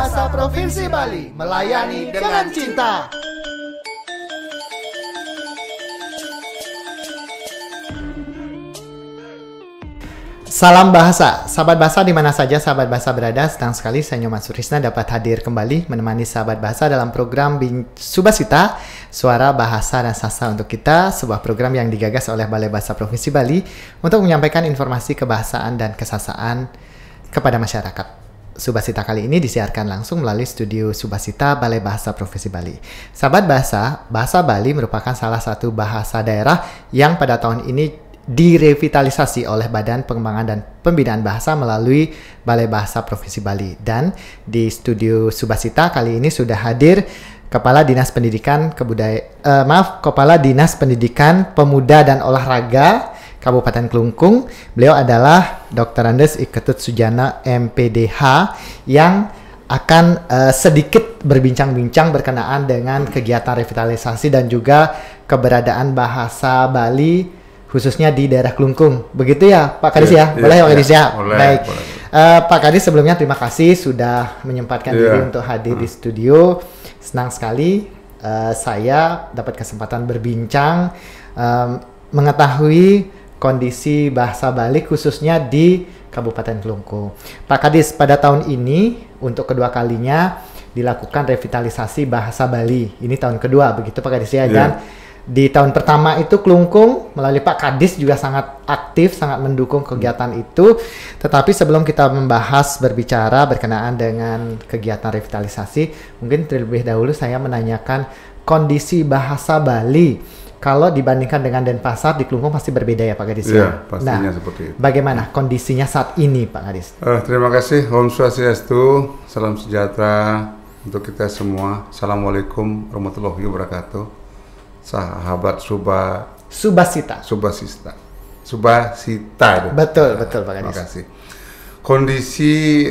Bahasa Provinsi Bali, melayani dengan cinta. Salam bahasa, sahabat bahasa di mana saja sahabat bahasa berada. Senang sekali saya Nyoman Surisna dapat hadir kembali menemani sahabat bahasa dalam program Subasita, Suara Bahasa dan Sastra untuk kita, sebuah program yang digagas oleh Balai Bahasa Provinsi Bali untuk menyampaikan informasi kebahasaan dan kesasaan kepada masyarakat. Subasita kali ini disiarkan langsung melalui studio Subasita Balai Bahasa Provinsi Bali. Sahabat bahasa, bahasa Bali merupakan salah satu bahasa daerah yang pada tahun ini direvitalisasi oleh Badan Pengembangan dan Pembinaan Bahasa melalui Balai Bahasa Provinsi Bali. Dan di studio Subasita kali ini sudah hadir Kepala Dinas Pendidikan Kepala Dinas Pendidikan Pemuda dan Olahraga Kabupaten Kelungkung. Beliau adalah Dr. Andes Iketut Sujana MPDH yang akan sedikit berbincang-bincang berkenaan dengan kegiatan revitalisasi dan juga keberadaan bahasa Bali khususnya di daerah Kelungkung. Begitu ya Pak Kadis ya? Boleh Pak Kadis ya? Baik. Pak Kadis sebelumnya terima kasih sudah menyempatkan diri untuk hadir di studio. Senang sekali saya dapat kesempatan berbincang mengetahui kondisi bahasa Bali khususnya di Kabupaten Kelungkung. Pak Kadis, pada tahun ini untuk kedua kalinya dilakukan revitalisasi bahasa Bali. Ini tahun kedua begitu Pak Kadis ya? Dan di tahun pertama itu Kelungkung melalui Pak Kadis juga sangat aktif, sangat mendukung kegiatan itu. Tetapi sebelum kita berbicara berkenaan dengan kegiatan revitalisasi, mungkin terlebih dahulu saya menanyakan kondisi bahasa Bali. Kalau dibandingkan dengan Denpasar, di Kelungkung pasti berbeda ya Pak Kadis ya? Iya, pastinya seperti itu. Bagaimana kondisinya saat ini Pak Kadis? Terima kasih, Om Swastiastu, salam sejahtera untuk kita semua. Assalamualaikum warahmatullahi wabarakatuh. Sahabat Subasita. Betul Pak Kadis. Terima kasih. Kondisi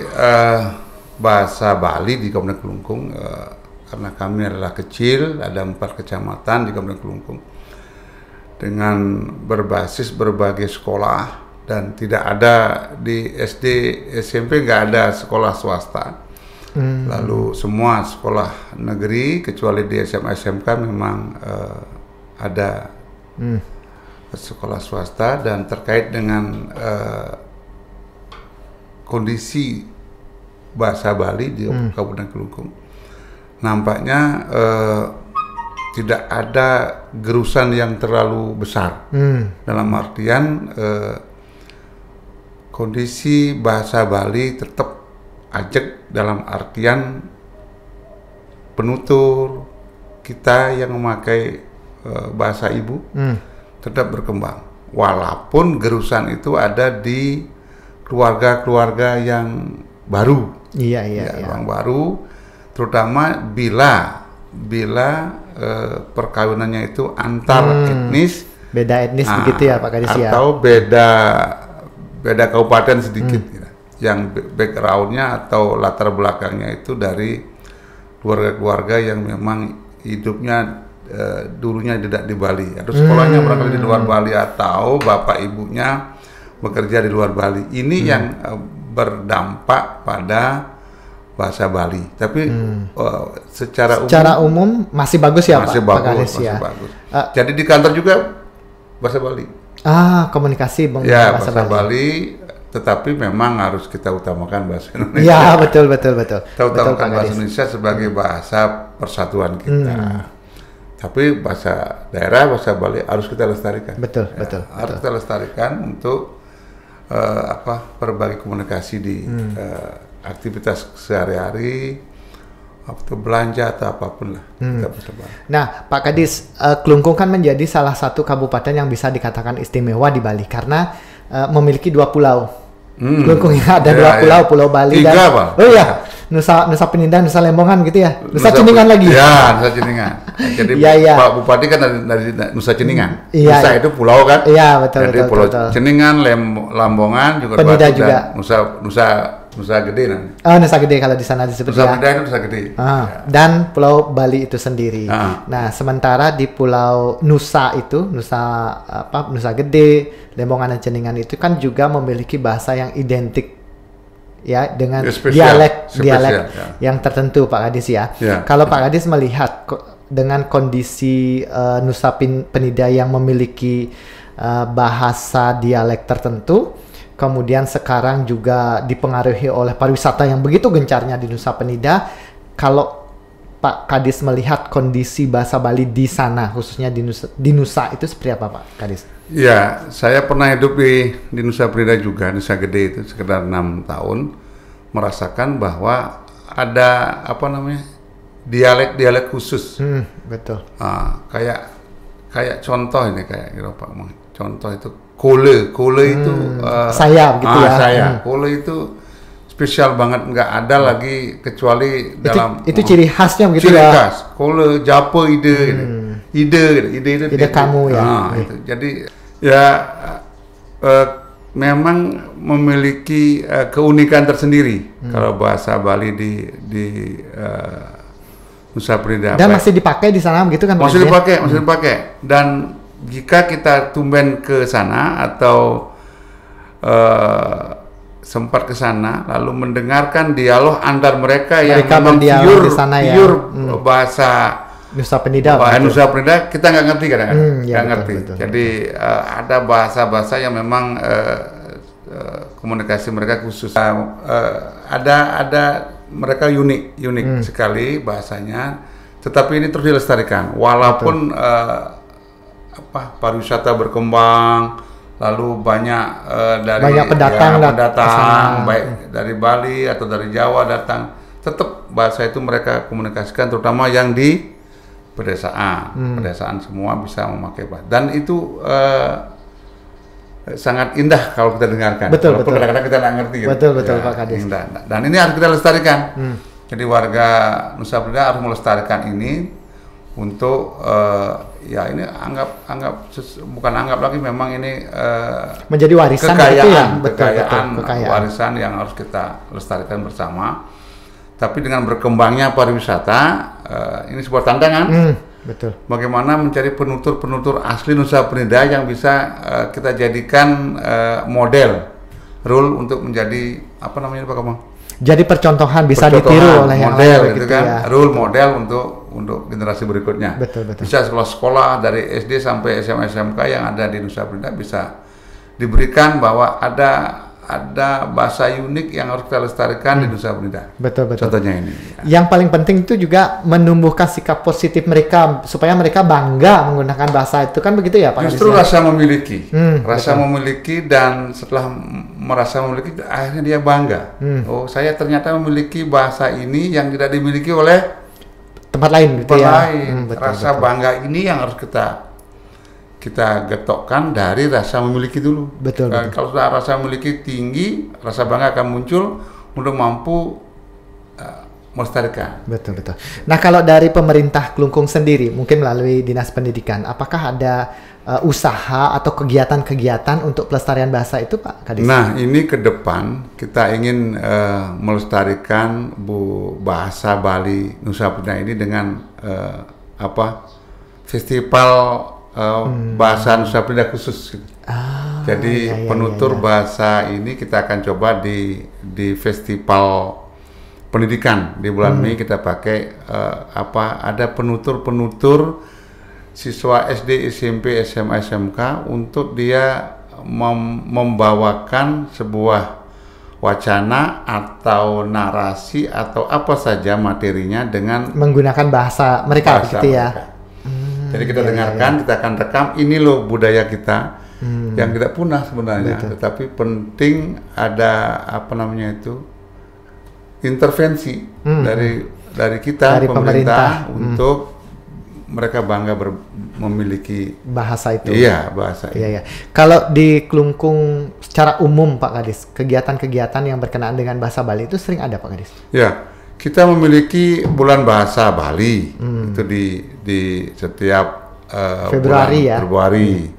bahasa Bali di Kabupaten Kelungkung, karena kami adalah kecil, ada 4 kecamatan di Kabupaten Kelungkung dengan berbasis berbagai sekolah dan tidak ada di SD SMP nggak ada sekolah swasta. Lalu semua sekolah negeri kecuali di SMA SMK memang ada sekolah swasta. Dan terkait dengan kondisi bahasa Bali di Kabupaten Kelungkung, nampaknya tidak ada gerusan yang terlalu besar. Dalam artian kondisi bahasa Bali tetap ajak dalam artian penutur kita yang memakai bahasa ibu tetap berkembang. Walaupun gerusan itu ada di keluarga-keluarga yang baru. Yang baru, terutama bila perkawinannya itu antar etnis. Beda etnis begitu ya Pak Kadis ya? Atau beda kabupaten sedikit. Yang backgroundnya atau latar belakangnya itu dari keluarga-keluarga yang memang hidupnya dulunya tidak di Bali atau sekolahnya barangkali di luar Bali atau bapak ibunya bekerja di luar Bali. Ini yang berdampak pada bahasa Bali. Tapi secara umum masih bagus ya Pak Kadis ya? Bagus. Jadi di kantor juga bahasa Bali. Komunikasi bahasa Bali. Tetapi memang harus kita utamakan bahasa Indonesia. Ya, betul. Kita utamakan bahasa Indonesia sebagai bahasa persatuan kita. Tapi bahasa daerah, bahasa Bali harus kita lestarikan. Betul. Harus kita lestarikan untuk berbagai komunikasi di aktivitas sehari-hari, atau belanja atau apapun lah. Nah, Pak Kadis, Kelungkung kan menjadi salah satu kabupaten yang bisa dikatakan istimewa di Bali karena memiliki 2 pulau. Kelungkung ada 2 pulau, Pulau Bali 3, dan Pak. Nusa Penida, Nusa Lembongan gitu ya. Nusa Ceningan lagi. Ya, Nusa Ceningan. Jadi Pak Bupati kan dari Nusa Ceningan. Nusa itu pulau kan? Iya, betul. Jadi Pulau Ceningan, Lambongan juga Penida juga. Nusa Gede nanti. Nusa Gede kalau di sana disebut Nusa Penida itu Nusa Gede. Dan Pulau Bali itu sendiri. Nah, sementara di Pulau Nusa itu, Nusa Gede, Lembongan dan Ceningan itu kan juga memiliki bahasa yang identik ya dengan spesial, dialek yang tertentu Pak Kadis ya. Kalau Pak Kadis melihat dengan kondisi Nusa Penida yang memiliki bahasa dialek tertentu, kemudian sekarang juga dipengaruhi oleh pariwisata yang begitu gencarnya di Nusa Penida, kalau Pak Kadis melihat kondisi bahasa Bali di sana, khususnya di Nusa itu seperti apa Pak Kadis? Ya, saya pernah hidup di Nusa Penida juga, Nusa Gede itu sekitar 6 tahun, merasakan bahwa ada dialek-dialek khusus. Betul. Kayak contoh ini kayak gitu Pak. Contoh itu kole itu saya gitu ya. Saya kole itu spesial banget, nggak ada lagi kecuali itu ciri khasnya begitu ciri ya. Ciri khas kole japo ide kamu ya. Itu. Jadi ya memang memiliki keunikan tersendiri kalau bahasa Bali di Nusa Penida. Dan masih dipakai di sana begitu kan? Masih dipakai. Dan jika kita tumben ke sana atau sempat ke sana lalu mendengarkan dialog antar mereka yang memang pure bahasa Nusa Penida. Nusa Penida kita nggak ngerti kadang-kadang. Nggak ngerti. Betul. Jadi ada bahasa-bahasa yang memang komunikasi mereka khusus. Ada mereka unik sekali bahasanya. Tetapi ini terus dilestarikan. Walaupun pariwisata berkembang, lalu banyak pendatang baik dari Bali atau dari Jawa datang, tetap bahasa itu mereka komunikasikan, terutama yang di pedesaan semua bisa memakai bahasa, dan itu sangat indah kalau kita dengarkan. Betul. Kadang-kadang kita nggak ngerti. Betul Pak Kadis. Dan ini harus kita lestarikan. Jadi warga Nusa Penida harus melestarikan ini untuk ya ini bukan anggap lagi, memang ini menjadi warisan kekayaan warisan yang harus kita lestarikan bersama. Tapi dengan berkembangnya pariwisata, ini sebuah tantangan. Betul. Bagaimana mencari penutur asli Nusa Penida yang bisa kita jadikan model, rule untuk menjadi apa namanya Pak Kamang? Jadi percontohan bisa ditiru oleh yang lain gitu kan, ya. Rule model untuk generasi berikutnya. Betul. Bisa sekolah dari SD sampai SMA SMK yang ada di Nusa Penida bisa diberikan bahwa ada bahasa unik yang harus kita lestarikan di Nusa Penida. Betul. Contohnya ini. Yang paling penting itu juga menumbuhkan sikap positif mereka supaya mereka bangga menggunakan bahasa itu, kan begitu ya Pak? Justru rasa memiliki, memiliki, dan setelah merasa memiliki akhirnya dia bangga. Oh, saya ternyata memiliki bahasa ini yang tidak dimiliki oleh tempat lain gitu ya. Rasa bangga ini yang harus kita getokkan dari rasa memiliki dulu. Betul. Kalau sudah rasa memiliki tinggi, rasa bangga akan muncul untuk mampu melestarikan. Betul. Nah, kalau dari pemerintah Klungkung sendiri, mungkin melalui Dinas Pendidikan, apakah ada usaha atau kegiatan-kegiatan untuk pelestarian bahasa itu Pak Kadis? Nah, ini ke depan kita ingin melestarikan bahasa Bali Nusa Penida ini dengan festival bahasa Nusa Penida khusus. Jadi penutur bahasa ini kita akan coba di festival pendidikan di bulan Mei. Kita pakai ada penutur siswa SD, SMP, SMA, SMK untuk dia membawakan sebuah wacana atau narasi atau apa saja materinya dengan menggunakan bahasa mereka gitu ya. Jadi kita dengarkan, kita akan rekam, ini loh budaya kita yang tidak punah sebenarnya. Betul. Tetapi penting ada intervensi dari kita, dari pemerintah untuk mereka bangga memiliki bahasa itu. Iya, bahasa. Iya. Kalau di Klungkung secara umum Pak Kadis, kegiatan-kegiatan yang berkenaan dengan bahasa Bali itu sering ada Pak Kadis? Ya. Kita memiliki bulan bahasa Bali itu di setiap Februari ya. Februari.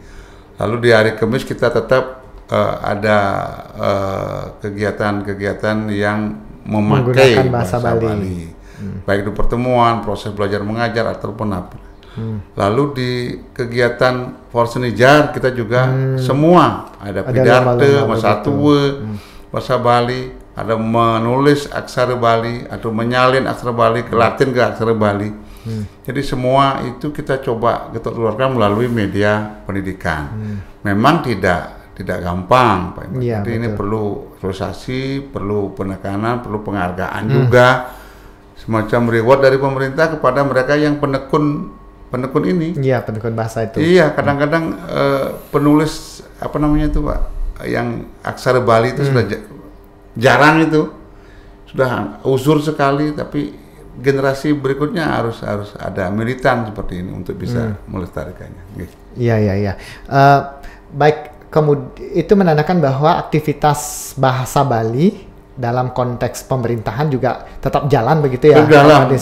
Lalu di hari Kamis kita tetap ada kegiatan-kegiatan yang memakai bahasa Bali. Baik itu pertemuan, proses belajar mengajar ataupun apa. Lalu di kegiatan Forsenijar kita juga semua ada pidarte, masa tua, bahasa Bali. ada menulis aksara Bali atau menyalin aksara Bali ke Latin ke aksara Bali. Jadi semua itu kita coba kita keluarkan melalui media pendidikan. Memang tidak gampang, Pak Iman. Ya, jadi ini perlu sosialisasi, perlu penekanan, perlu penghargaan juga, semacam reward dari pemerintah kepada mereka yang penekun ini. Iya, penekun bahasa itu. Iya, kadang-kadang penulis apa namanya itu, Pak, yang aksara Bali itu sudah jarang itu, sudah usur sekali, tapi generasi berikutnya harus ada militan seperti ini untuk bisa melestarikannya. Iya. Baik, kemudian itu menandakan bahwa aktivitas bahasa Bali dalam konteks pemerintahan juga tetap jalan begitu ya? Jalan.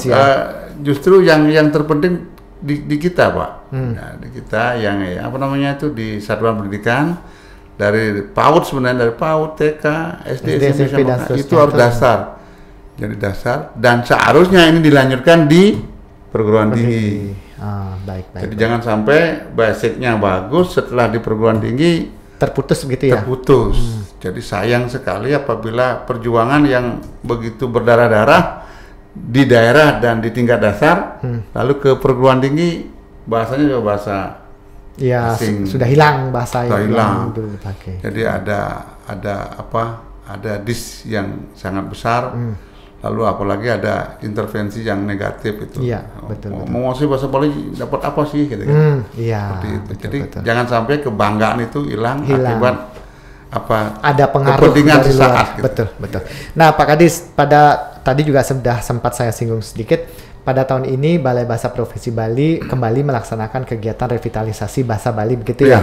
Justru yang terpenting di kita, Pak. Nah, di kita yang apa namanya itu di satuan pendidikan dari PAUD, sebenarnya dari PAUD, TK, SD, SMP dan itu harus dasar. Jadi dasar, dan seharusnya ini dilanjutkan di perguruan tinggi. Baik. Jadi jangan sampai basicnya bagus, setelah di perguruan tinggi terputus begitu ya? Terputus. Jadi sayang sekali apabila perjuangan yang begitu berdarah-darah di daerah dan di tingkat dasar, lalu ke perguruan tinggi bahasanya juga bahasa asing. Sudah hilang bahasa yang dulu dipakai. Jadi ada dis yang sangat besar. Lalu apalagi ada intervensi yang negatif itu. Iya, betul. Mau ngasih bahasa Bali dapat apa sih gitu kan? Iya. Seperti itu. Jadi jangan sampai kebanggaan itu hilang akibat ada pengaruh kepentingan dari sesaat. Luar. Gitu. Betul. Nah, Pak Kadis, tadi juga sudah sempat saya singgung sedikit. Pada tahun ini Balai Bahasa Provinsi Bali kembali melaksanakan kegiatan revitalisasi bahasa Bali begitu ya.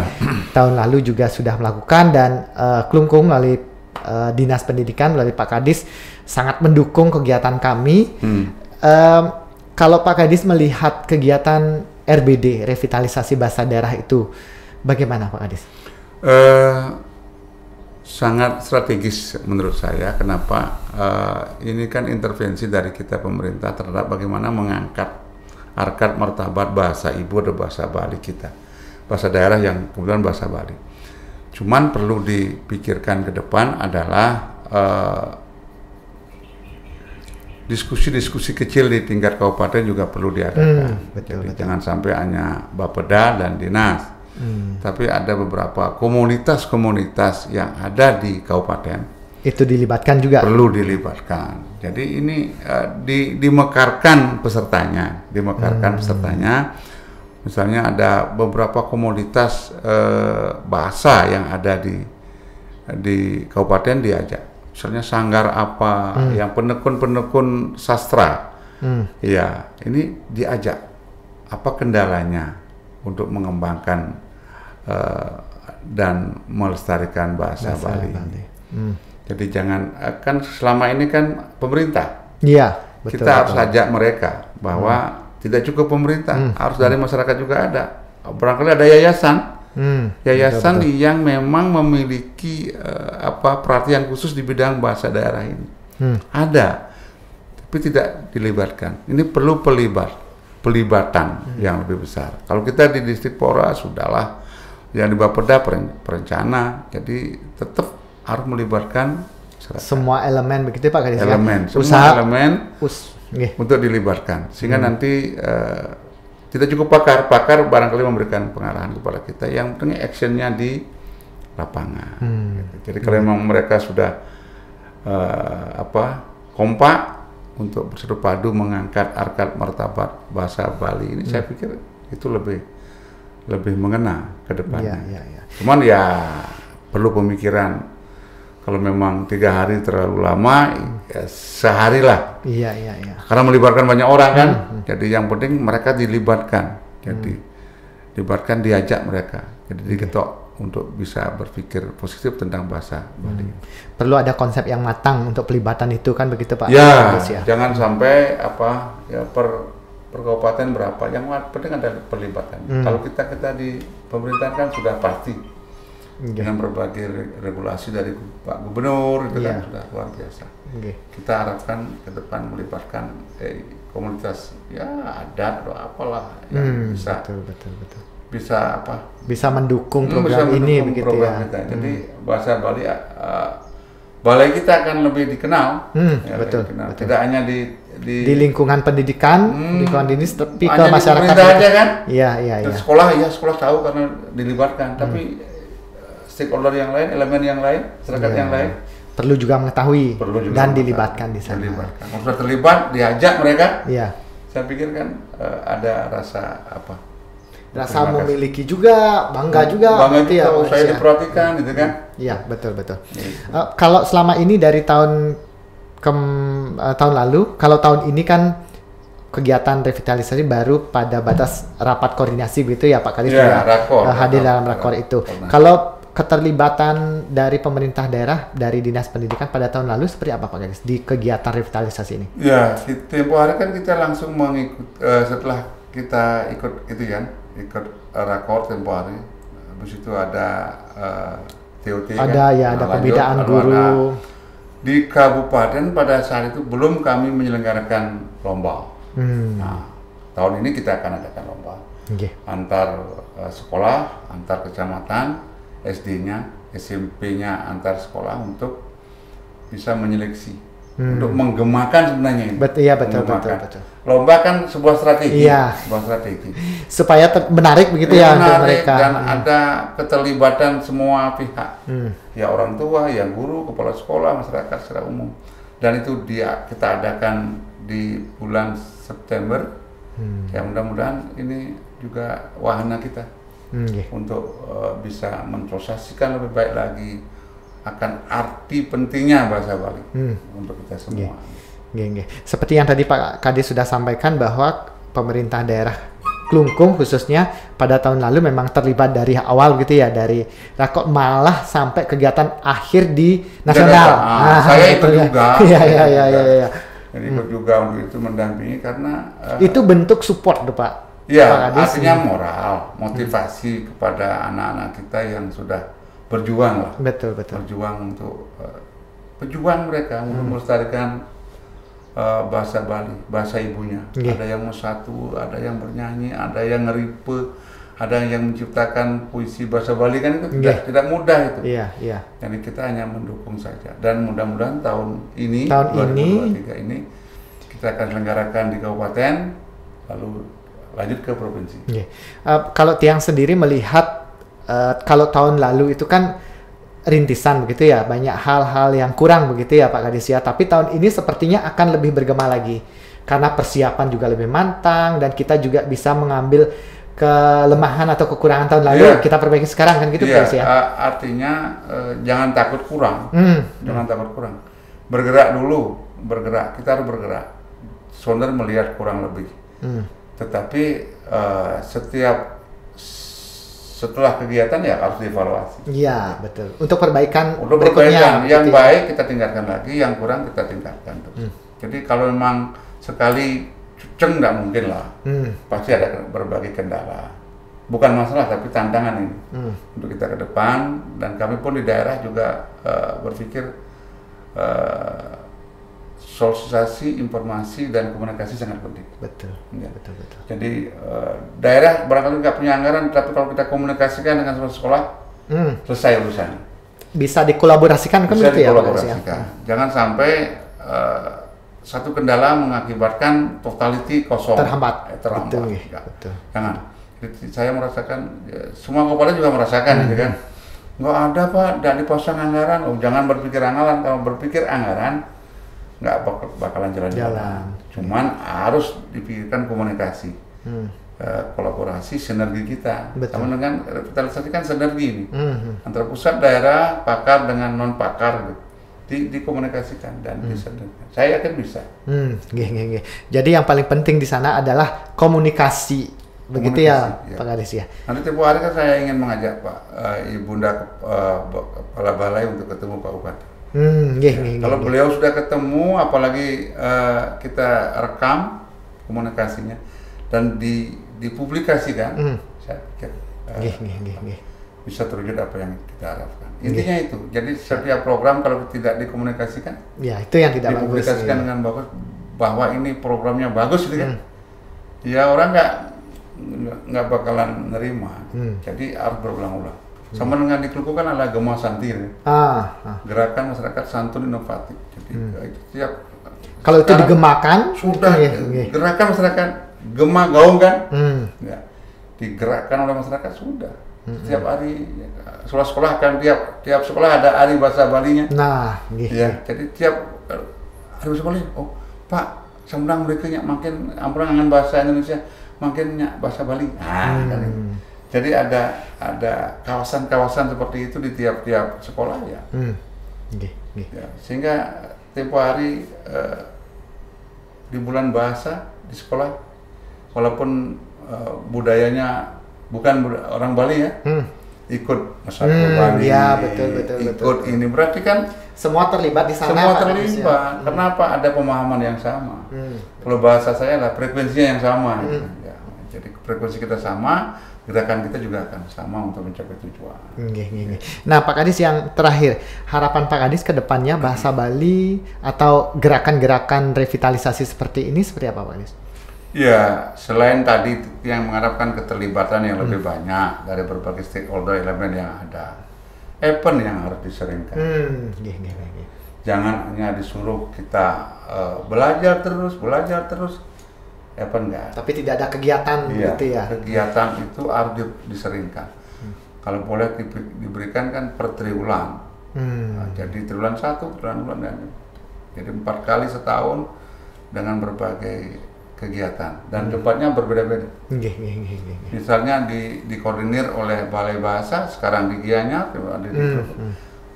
Tahun lalu juga sudah melakukan, dan Klungkung melalui Dinas Pendidikan melalui Pak Kadis sangat mendukung kegiatan kami. Kalau Pak Kadis melihat kegiatan RBD, revitalisasi bahasa daerah itu, bagaimana Pak Kadis? Sangat strategis menurut saya. Kenapa? Ini kan intervensi dari kita pemerintah terhadap bagaimana mengangkat harkat martabat bahasa ibu dan bahasa Bali kita, bahasa daerah yang kemudian bahasa Bali. Cuman perlu dipikirkan ke depan adalah diskusi-diskusi kecil di tingkat kabupaten juga perlu diadakan. Jadi jangan sampai hanya Bapeda dan dinas, tapi ada beberapa komunitas-komunitas yang ada di kabupaten. Itu dilibatkan juga? Perlu dilibatkan. Jadi ini dimekarkan pesertanya, Misalnya ada beberapa komunitas bahasa yang ada di kabupaten diajak. Misalnya sanggar apa, yang penekun sastra. Ya, ini diajak. Apa kendalanya untuk mengembangkan dan melestarikan bahasa Bali. Jadi jangan, kan selama ini kan pemerintah. Iya, betul. Kita harus ajak mereka bahwa tidak cukup pemerintah, harus dari masyarakat juga ada. Barangkali ada yayasan betul. Yang memang memiliki perhatian khusus di bidang bahasa daerah ini. Ada, tapi tidak dilibatkan. Ini perlu pelibatan yang lebih besar. Kalau kita di distrik Pora sudahlah, yang di Bapeda perencana, jadi tetap harus melibatkan masyarakat. Semua elemen begitu Pak Kadis. Semua elemen untuk dilibatkan, sehingga nanti tidak cukup pakar barangkali memberikan pengarahan kepada kita, yang penting actionnya di lapangan. Jadi kalau memang mereka sudah kompak untuk bersatu padu mengangkat harkat martabat bahasa Bali ini, saya pikir itu lebih mengena ke depannya. Cuman ya perlu pemikiran. Kalau memang 3 hari terlalu lama, ya sehari lah. Iya. Karena melibatkan banyak orang kan. Jadi yang penting mereka dilibatkan. Jadi dilibatkan, diajak mereka. Jadi diketok untuk bisa berpikir positif tentang bahasa Bali. Perlu ada konsep yang matang untuk pelibatan itu kan begitu Pak? Ya, jangan sampai per kabupaten berapa. Yang penting ada pelibatan. Kalau kita di pemerintahan kan sudah pasti. Dengan berbagai regulasi dari Pak Gubernur itu kan sudah luar biasa. Kita harapkan ke depan melibatkan komunitas adat atau apalah yang bisa betul. bisa mendukung program ini begitu program kita. Jadi bahasa Bali balai kita akan lebih dikenal. Betul, dikenal. betul. Tidak hanya di lingkungan pendidikan, lingkungan dinas, tapi ke masyarakat aja kan. Iya. Sekolah tahu karena dilibatkan, tapi stakeholder yang lain, elemen yang lain, masyarakat yang lain perlu juga mengetahui dan dilibatkan di sana. Kalau sudah terlibat, diajak mereka. Iya. Saya pikir kan ada rasa apa? Rasa memiliki juga, bangga juga. Bangga gitu ya, saya diperhatikan gitu kan. Iya, betul. Kalau selama ini dari tahun lalu, kalau tahun ini kan kegiatan revitalisasi baru pada batas rapat koordinasi gitu ya Pak Kadis hadir dalam rakor itu. Kalau keterlibatan dari pemerintah daerah dari Dinas Pendidikan pada tahun lalu seperti apa Pak Kadis di kegiatan revitalisasi ini? Ya, tempo hari kan kita langsung mengikut setelah kita ikut rakor tempo hari. Habis itu ada TOT ada pembinaan guru. Di kabupaten pada saat itu belum kami menyelenggarakan lomba. Nah, tahun ini kita akan adakan lomba antar sekolah, antar kecamatan, SD-nya, SMP-nya antar sekolah untuk bisa menyeleksi, untuk menggemakan sebenarnya ini. Betul. Lomba kan sebuah strategi, supaya menarik begitu ya untuk mereka. Dan ada keterlibatan semua pihak, ya orang tua, ya guru, kepala sekolah, masyarakat secara umum. Dan itu kita adakan di bulan September. Ya mudah-mudahan ini juga wahana kita. Untuk bisa mensosialisasikan lebih baik lagi akan arti pentingnya bahasa Bali untuk kita semua. Seperti yang tadi Pak Kadis sudah sampaikan bahwa pemerintah daerah Klungkung khususnya pada tahun lalu memang terlibat dari awal gitu ya, dari rakor malah sampai kegiatan akhir di nasional. Saya ikut juga. Iya. Jadi ikut juga untuk itu mendampingi karena itu bentuk support tuh Pak. Ya, artinya moral, motivasi kepada anak-anak kita yang sudah berjuang lah. Betul. Berjuang untuk pejuang mereka untuk melestarikan bahasa Bali, bahasa ibunya. Ada yang bersatu, ada yang bernyanyi, ada yang ngeripe, ada yang menciptakan puisi bahasa Bali kan itu tidak mudah itu. Iya. Jadi kita hanya mendukung saja. Dan mudah-mudahan tahun ini 2023 ini kita akan selenggarakan di kabupaten lalu lanjut ke provinsi. Kalau Tiang sendiri melihat kalau tahun lalu itu kan rintisan begitu ya, banyak hal-hal yang kurang begitu ya Pak Kadis ya, tapi tahun ini sepertinya akan lebih bergema lagi karena persiapan juga lebih matang dan kita juga bisa mengambil kelemahan atau kekurangan tahun lalu kita perbaiki sekarang kan gitu Pak Kadis ya. Artinya jangan takut kurang. Jangan takut kurang. Bergerak dulu, kita harus bergerak. Sonder melihat kurang lebih. Tetapi setelah kegiatan ya harus dievaluasi. Iya, betul. Untuk perbaikan yang baik kita tingkatkan lagi, yang kurang kita tingkatkan terus. Jadi kalau memang sekali cuceng nggak mungkin lah. Pasti ada berbagai kendala. Bukan masalah tapi tantangan ini untuk kita ke depan, dan kami pun di daerah juga berpikir sosialisasi, informasi dan komunikasi sangat penting. Betul. Jadi daerah barangkali nggak punya anggaran, tapi kalau kita komunikasikan dengan sekolah, selesai urusan. Bisa dikolaborasikan kan gitu ya? Jangan sampai satu kendala mengakibatkan totality kosong. Terhambat. Betul. Jangan. Jadi saya merasakan, semua kabupaten juga merasakan, gitu kan. Nggak ada Pak, tidak dipasang anggaran. Jangan berpikir anggaran. Kalau berpikir anggaran, nggak bakalan jalan-jalan. Cuman harus dipikirkan komunikasi, kolaborasi, sinergi kita. Sama dengan revitalisasi kan sinergi ini antara pusat, daerah, pakar dengan non pakar gitu. Dikomunikasikan dan disedarkan. Saya yakin bisa. Jadi yang paling penting di sana adalah komunikasi. Begitu ya Pak Kadis ya. Nanti tempoh hari kan saya ingin mengajak Pak Ibunda Kepala Balai untuk ketemu Pak Bupati. Kalau beliau sudah ketemu, apalagi kita rekam komunikasinya dan dipublikasikan, saya pikir bisa terwujud apa yang kita harapkan. Intinya itu. Jadi setiap program kalau tidak dikomunikasikan, itu yang tidak dipublikasikan dengan bagus bahwa ini programnya bagus, gitu kan? Ya orang nggak bakalan nerima. Jadi harus berulang-ulang. Sama dengan di Kluku kan ada Gema Santir. Gerakan Masyarakat Santun Inovatif. Jadi itu tiap kalau itu digemakan sudah gerakan masyarakat Gema Gaung kan, ya, digerakkan oleh masyarakat sudah. Setiap hari sekolah-sekolah kan tiap sekolah ada hari bahasa Balinya. Nah, ya, jadi tiap hari bahasa Bali, oh Pak, samudang mereka makin ampun dengan bahasa Indonesia, makin bahasa Bali. Kan. Jadi ada kawasan-kawasan seperti itu di tiap-tiap sekolah ya. Ya, sehingga tempo hari di bulan bahasa di sekolah, walaupun budayanya bukan orang Bali ya, ikut masyarakat Bali, ya, betul, ikut ini berarti kan semua terlibat di sana. Semua terlibat. Kenapa? Ada pemahaman yang sama. Kalau bahasa saya lah frekuensinya yang sama. Ya. Jadi frekuensi kita sama, gerakan kita juga akan sama untuk mencapai tujuan. Nah, Pak Kadis, yang terakhir, harapan Pak Kadis ke depannya bahasa Bali atau gerakan-gerakan revitalisasi seperti ini seperti apa, Pak Kadis? Ya, selain tadi yang mengharapkan keterlibatan yang lebih banyak dari berbagai stakeholder elemen yang ada, event yang harus diseringkan. Jangan hanya disuruh kita belajar terus, event enggak. Tapi tidak ada kegiatan gitu ya? Kegiatan itu harus diseringkan. Kalau boleh diberikan kan per triwulan. Nah, jadi triwulan 1, triwulan 2, jadi 4 kali setahun dengan berbagai kegiatan dan tempatnya berbeda-beda. Misalnya dikoordinir oleh Balai Bahasa, sekarang di Gianyar,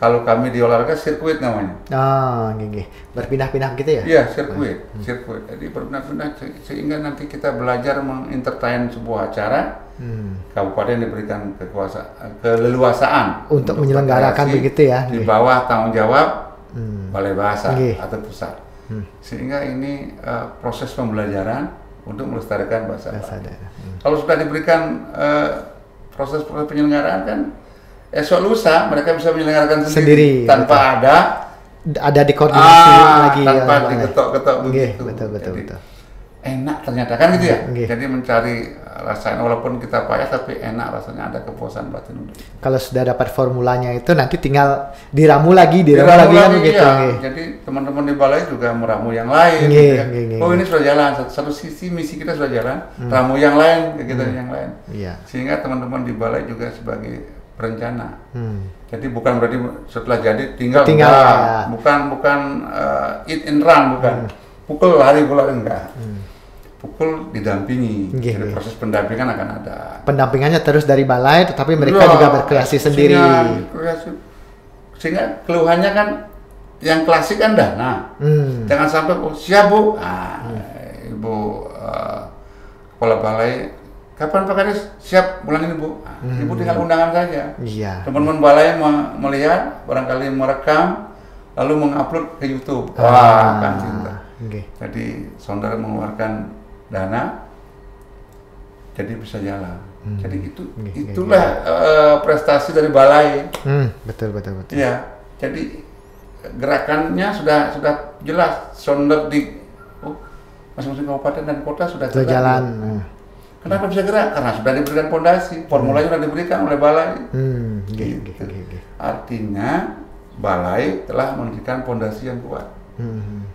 kalau kami di olahraga sirkuit namanya. Berpindah-pindah gitu ya? Iya, sirkuit. Jadi berpindah-pindah sehingga nanti kita belajar mengentertain sebuah acara. Kabupaten diberikan keleluasaan untuk menyelenggarakan begitu ya. Di bawah tanggung jawab Balai Bahasa atau pusat. Sehingga ini proses pembelajaran untuk melestarikan bahasa Bali. Kalau sudah diberikan proses penyelenggaraan kan, esok lusa mereka bisa menyelenggarakan sendiri tanpa ada dikoordinasi lagi tanpa diketok-ketok begitu. Betul. Enak ternyata kan gitu ya. Jadi mencari rasanya walaupun kita payah tapi enak rasanya, ada kepuasan batin. Kalau sudah dapat formulanya itu nanti tinggal diramu lagi kan begitu. Jadi teman-teman di balai juga meramu yang lain. Oh ini sudah jalan, satu sisi misi kita sudah jalan, ramu yang lain, kegiatan yang lain. Sehingga teman-teman di balai juga sebagai perencana. Jadi bukan berarti setelah jadi tinggal bukan eat and run, bukan pukul hari bulan enggak. Pukul didampingi. Jadi proses pendampingan akan ada. Pendampingannya terus dari balai, tetapi mereka juga berkreasi sendiri. Sehingga keluhannya kan yang klasik kan dana. Jangan sampai siap Bu. Ibu kepala balai, kapan Pak Kadis siap bulan ini Bu? Ibu tinggal undangan saja. Teman-teman balai melihat, barangkali merekam, lalu mengupload ke YouTube. Wah, kan cinta. Jadi saudara mengeluarkan dana, jadi bisa jalan. Jadi itulah prestasi dari balai. Betul. Iya, jadi gerakannya sudah jelas. Sonder di masing-masing kabupaten dan kota sudah jalan. Kenapa bisa gerak? Karena sudah diberikan fondasi, formulanya sudah diberikan oleh balai. Artinya balai telah memberikan fondasi yang kuat.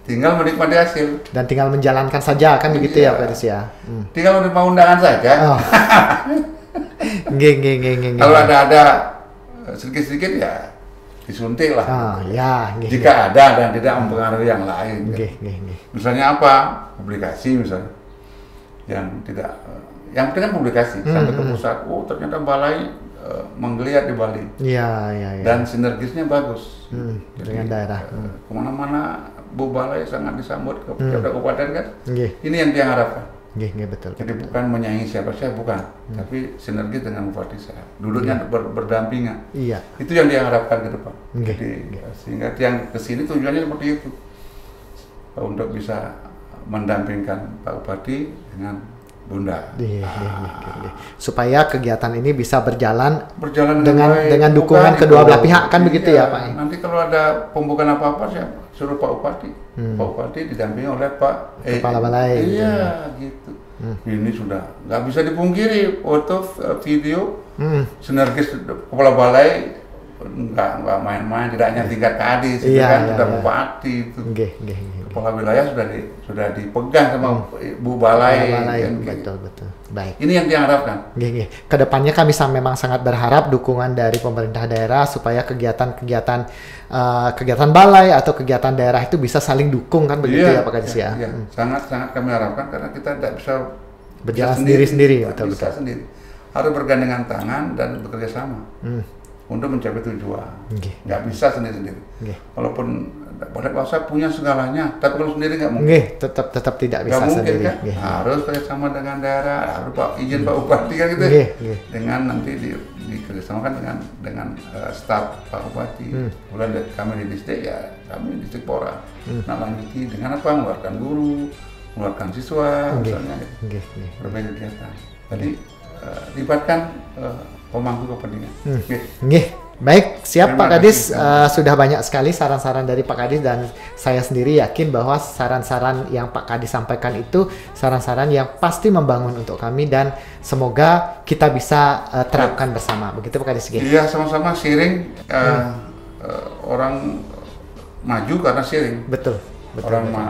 Tinggal menikmati hasil dan tinggal menjalankan saja kan begitu ya Pak Kadis ya. Tinggal menerima undangan saja. Kalau ada sedikit-sedikit ya disuntik lah. Jika ada dan tidak mempengaruhi yang lain. Misalnya apa? Publikasi misalnya. Yang penting kan publikasi sampai ke pusat. Oh ternyata balai menggeliat di Bali. Dan sinergisnya bagus. Dengan daerah. Kemana-mana Bu Balai sangat disambut ke kabupaten kan. Ini yang dia harapkan. Betul. Jadi bukan menyaingi siapa bukan, tapi sinergi dengan bupati saya. Duduknya berdampingan. Itu yang dia harapkan ke depan. Jadi sehingga yang kesini tujuannya seperti itu, untuk bisa mendampingkan Pak Bupati dengan Bunda. Supaya kegiatan ini bisa berjalan dengan dukungan kedua belah pihak kan begitu ya Pak. Nanti kalau ada pembukaan apa-apa saya suruh Pak Bupati. Pak Bupati didampingi oleh Pak Kepala Balai. Iya gitu. Ini sudah nggak bisa dipungkiri, foto, video Sinergis kepala balai nggak main-main, tidak hanya tingkat kadis, sudah bupati itu. Kepala wilayah sudah dipegang sama Bu Balai. Betul. Baik. Ini yang diharapkan. Kedepannya kami memang sangat berharap dukungan dari pemerintah daerah supaya kegiatan balai atau kegiatan daerah itu bisa saling dukung kan begitu ya Pak Kadis ya. Sangat kami harapkan karena kita tidak bisa berjalan sendiri. Betul. Sendiri. Harus bergandengan tangan dan bekerja sama. Untuk mencapai tujuan, nggak bisa sendiri-sendiri. Walaupun balai bahasa punya segalanya, tapi kalau sendiri nggak mungkin. Tetap tidak bisa sendiri. Kan? Harus kerjasama dengan daerah, harus izin Pak Bupati kan gitu. Dengan nanti dikerjasamakan dengan staf Pak Bupati. Kemudian kami di distrik kami di distrik Pora. Lanjuti dengan apa? Mengeluarkan guru, mengeluarkan siswa, misalnya. Berbagai kegiatan. Jadi libatkan pemangku kepentingan. Baik, siap Pak Kadis. Sudah banyak sekali saran-saran dari Pak Kadis dan saya sendiri yakin bahwa saran-saran yang Pak Kadis sampaikan itu saran-saran yang pasti membangun untuk kami dan semoga kita bisa terapkan bersama. Begitu Pak Kadis? Iya, sama-sama sharing. Orang maju karena sharing. Betul.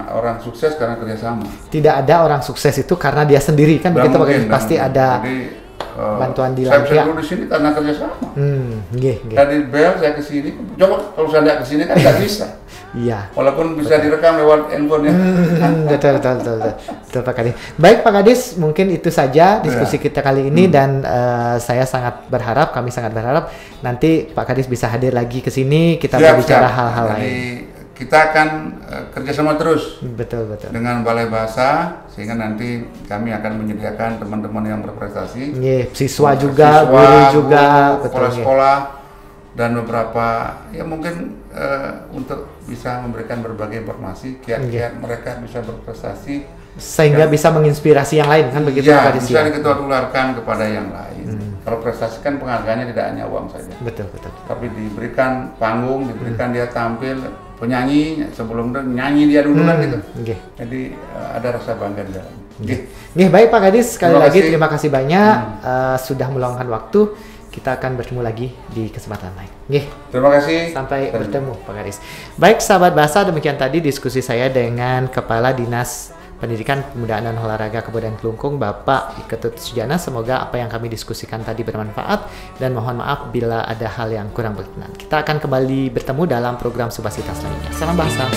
Orang sukses karena kerjasama. Tidak ada orang sukses itu karena dia sendiri kan begitu Pak Kadis. Pasti ada bantuan di lain pihak. Saya bisa dulu di sini karena kerjasama. Dari Bel saya ke sini. Coba kalau saya tidak ke sini kan nggak bisa. Iya. Walaupun bisa direkam lewat handphone ya. Betul Pak Kadis. Baik Pak Kadis, mungkin itu saja diskusi kita kali ini dan kami sangat berharap nanti Pak Kadis bisa hadir lagi ke sini kita berbicara hal-hal lain. Kita akan kerjasama terus. Betul. Dengan Balai Bahasa sehingga nanti kami akan menyediakan teman-teman yang berprestasi. Siswa juga, guru juga, sekolah-sekolah dan beberapa mungkin untuk bisa memberikan berbagai informasi kiat-kiat mereka bisa berprestasi sehingga bisa menginspirasi yang lain kan begitu Pak Kadis. Bisa kita tularkan kepada yang lain. Kalau prestasi kan penghargaannya tidak hanya uang saja. Betul. Tapi diberikan panggung, diberikan dia tampil penyanyi sebelum nyanyi dia dulu kan gitu. Jadi ada rasa bangga di dalam. Baik Pak Kadis, sekali lagi terima kasih banyak sudah meluangkan waktu. Kita akan bertemu lagi di kesempatan lain. Terima kasih. Sampai bertemu Pak Kadis. Baik sahabat bahasa, demikian tadi diskusi saya dengan Kepala Dinas Pendidikan, Pemudaan dan Olahraga Kabupaten Kelungkung, Bapak Ketut Sujana. Semoga apa yang kami diskusikan tadi bermanfaat dan mohon maaf bila ada hal yang kurang berkenan. Kita akan kembali bertemu dalam program Subasita selanjutnya. Salam bahasa.